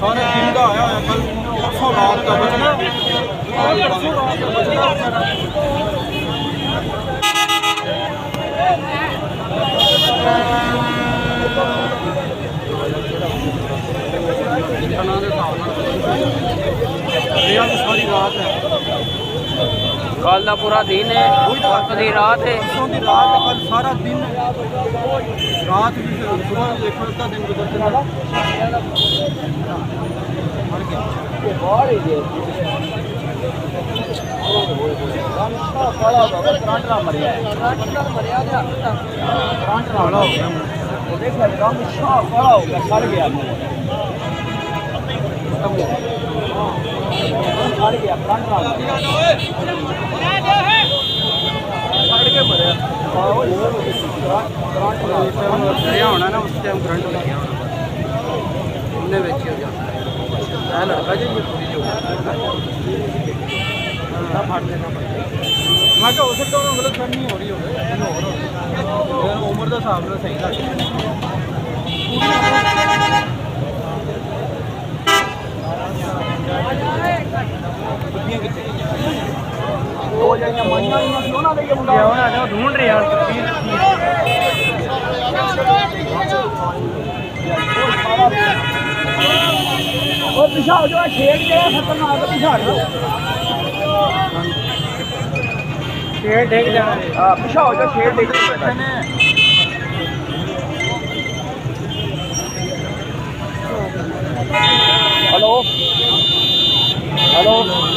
सारे दिन का आया है कल परसों रात का बचना परसों रात का बचना सारी रात है कल का पूरा दिन है परसों की रात है परसों की रात कल सारा दिन रात भी सुबह देखो इतना दिन गुजरते होना ना उस टाइम करंट लग गया होना उन्हें वेच हो जाता है लड़का जी ये पूरी जो फाड़ देना मैं क्या हो सकता हूँ गलत फहमी हो रही हो उम्र का हिसाब से सही लग ढूंढ रहे हैं और पिछा हो जाओ शेर जो है खतरनाक पिछा हो शेर देख जाना पिछा हो जाओ शेर देख